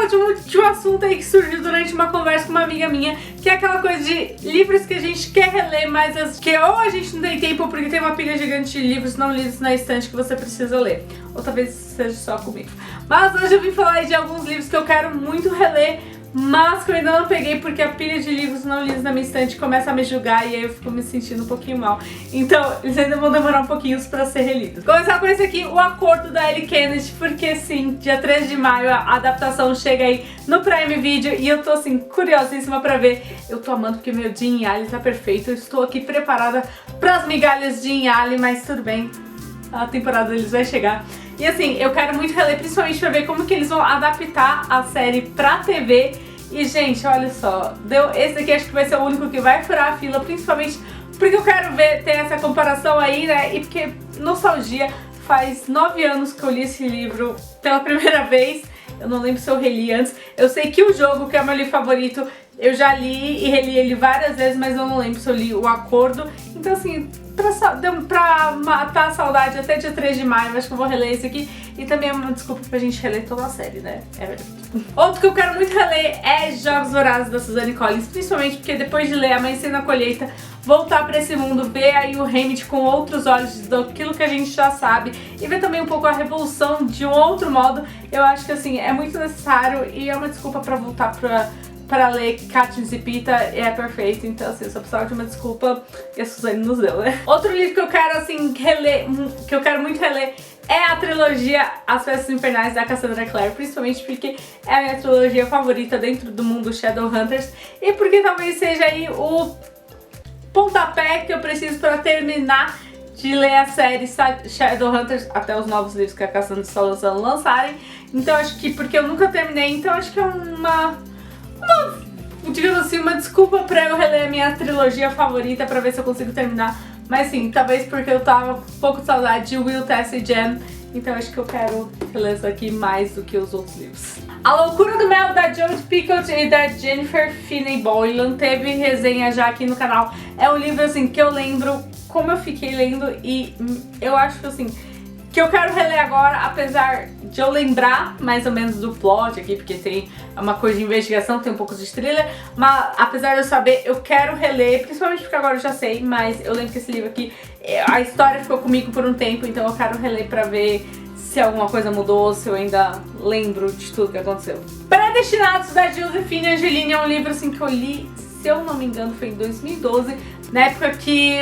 falar de um assunto aí que surgiu durante uma conversa com uma amiga minha, que é aquela coisa de livros que a gente quer reler, mas que ou a gente não tem tempo porque tem uma pilha gigante de livros não lidos na estante que você precisa ler. Ou talvez seja só comigo. Mas hoje eu vim falar aí de alguns livros que eu quero muito reler, mas que eu ainda não peguei porque a pilha de livros não lidos na minha estante começa a me julgar e aí eu fico me sentindo um pouquinho mal. Então, eles ainda vão demorar um pouquinho pra ser relidos. Começar com esse aqui, O Acordo, da Ellie Kennedy, porque sim, dia 13 de maio a adaptação chega aí no Prime Video e eu tô assim, curiosíssima pra ver. Eu tô amando porque meu dia em Ali tá perfeito, eu estou aqui preparada pras migalhas de em Ali, mas tudo bem, a temporada deles vai chegar. E assim, eu quero muito reler, principalmente pra ver como que eles vão adaptar a série pra TV. E gente, olha só, esse daqui acho que vai ser o único que vai furar a fila, principalmente porque eu quero ter essa comparação aí, né? E porque nostalgia, faz 9 anos que eu li esse livro pela primeira vez. Eu não lembro se eu reli antes. Eu sei que o jogo, que é o meu livro favorito, eu já li e reli ele várias vezes, mas eu não lembro se eu li O Acordo. Então assim, pra matar a saudade até dia 3 de maio, acho que eu vou reler esse aqui. E também é uma desculpa pra gente reler toda a série, né? É verdade. Outro que eu quero muito reler é Jogos Vorazes, da Suzanne Collins, principalmente porque depois de ler Amanhecer na Colheita, voltar pra esse mundo, ver aí o Hamid com outros olhos daquilo que a gente já sabe e ver também um pouco a revolução de um outro modo, eu acho que assim, é muito necessário e é uma desculpa pra voltar pra ler Katniss e Pita, é perfeito. Então assim, eu só precisava de uma desculpa e a Suzane nos deu, né? Outro livro que eu quero assim reler, que eu quero muito reler, é a trilogia As Festas Infernais, da Cassandra Clare, principalmente porque é a minha trilogia favorita dentro do mundo Shadowhunters e porque talvez seja aí o pontapé que eu preciso para terminar de ler a série Shadowhunters até os novos livros que a Cassandra está lançando lançarem. Então acho que, porque eu nunca terminei, então acho que é digamos assim, uma desculpa pra eu reler a minha trilogia favorita pra ver se eu consigo terminar. Mas sim, talvez porque eu tava com um pouco de saudade de Will, Tess e Jem, então acho que eu quero reler isso aqui mais do que os outros livros. A Loucura do Mel, da Jodi Picoult e da Jennifer Finney Boylan, teve resenha já aqui no canal. É um livro assim que eu lembro como eu fiquei lendo e eu acho que assim, que eu quero reler agora, apesar de eu lembrar mais ou menos do plot aqui, porque tem uma coisa de investigação, tem um pouco de thriller, mas apesar de eu saber, eu quero reler, principalmente porque agora eu já sei, mas eu lembro que esse livro aqui, a história ficou comigo por um tempo, então eu quero reler pra ver se alguma coisa mudou, se eu ainda lembro de tudo que aconteceu. Predestinados, da Josephine Angeline, é um livro assim que eu li, se eu não me engano, foi em 2012, na época que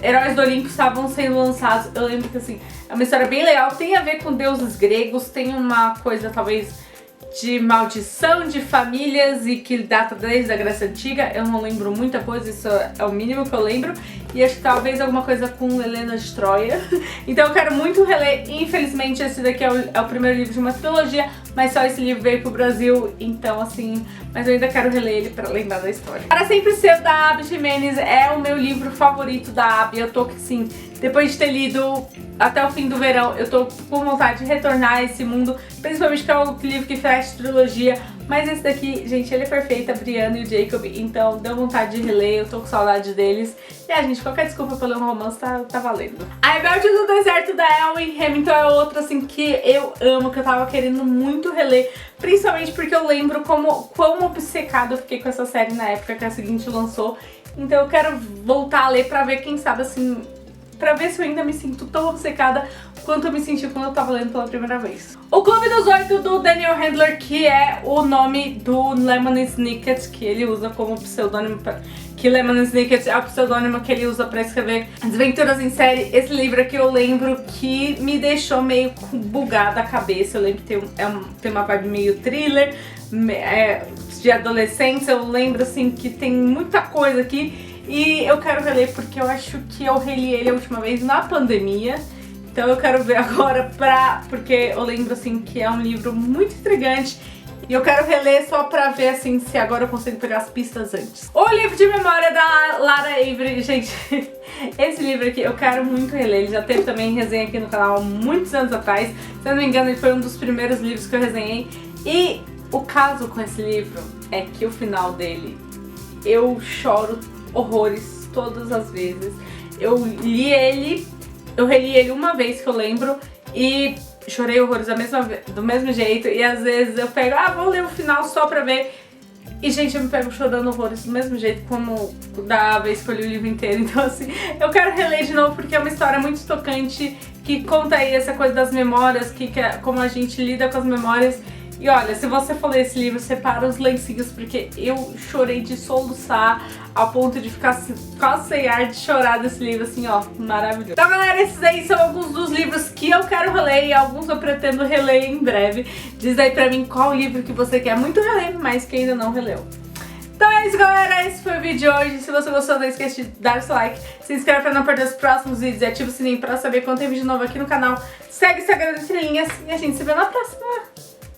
Heróis do Olimpo estavam sendo lançados. Eu lembro que assim, é uma história bem legal, tem a ver com deuses gregos, tem uma coisa talvez de maldição de famílias e que data desde a Grécia Antiga. Eu não lembro muita coisa, isso é o mínimo que eu lembro. E acho que talvez alguma coisa com Helena de Troia. Então eu quero muito reler. Infelizmente esse daqui é o primeiro livro de uma trilogia, mas só esse livro veio pro Brasil, então assim, mas eu ainda quero reler ele pra lembrar da história. Para Sempre Seu, da Abby Jimenez, é o meu livro favorito da Abby. Eu tô assim, depois de ter lido até o fim do verão, eu tô com vontade de retornar a esse mundo, principalmente que é o livro que fecha a trilogia. Mas esse daqui, gente, ele é perfeito, a Brianna e o Jacob, então deu vontade de reler, eu tô com saudade deles. E a gente, qualquer desculpa pra ler um romance tá valendo. A Rebelde do Deserto, da Elwyn Hamilton, é outra assim que eu amo, que eu tava querendo muito reler, principalmente porque eu lembro quão obcecada eu fiquei com essa série na época que a seguinte lançou. Então eu quero voltar a ler pra ver, quem sabe assim, pra ver se eu ainda me sinto tão obcecada quanto eu me senti quando eu tava lendo pela primeira vez. O Clube dos Oito, do Daniel Handler, que é o nome do Lemon Snicket, que ele usa como pseudônimo que Lemon Snicket é o pseudônimo que ele usa pra escrever Desventuras em Série. Esse livro aqui eu lembro que me deixou meio bugada a cabeça. Eu lembro que tem uma vibe meio thriller, de adolescência. Eu lembro assim que tem muita coisa aqui e eu quero reler porque eu acho que eu reli ele a última vez na pandemia. Então eu quero ver agora porque eu lembro assim que é um livro muito intrigante e eu quero reler só pra ver assim se agora eu consigo pegar as pistas antes. O livro de memória da Lara Avery, gente, esse livro aqui eu quero muito reler. Ele já teve também resenha aqui no canal há muitos anos atrás. Se eu não me engano, ele foi um dos primeiros livros que eu resenhei. E o caso com esse livro é que o final dele, eu choro horrores todas as vezes. Eu reli ele uma vez que eu lembro e chorei horrores do mesmo jeito. E às vezes eu pego, vou ler o final só pra ver. E, gente, eu me pego chorando horrores do mesmo jeito como da vez que eu li o livro inteiro. Então, assim, eu quero reler de novo porque é uma história muito tocante que conta aí essa coisa das memórias, como a gente lida com as memórias. E olha, se você for ler esse livro, separa os lencinhos, porque eu chorei de soluçar ao ponto de ficar quase sem ar de chorar desse livro, assim, ó, maravilhoso. Então, galera, esses aí são alguns dos livros que eu quero reler e alguns eu pretendo reler em breve. Diz aí pra mim qual livro que você quer muito reler, mas que ainda não releu. Então é isso, galera, esse foi o vídeo de hoje. Se você gostou, não esqueça de dar seu like, se inscreve pra não perder os próximos vídeos e ativa o sininho pra saber quando tem vídeo novo aqui no canal. Segue o Instagram das estrelinhas e a gente se vê na próxima.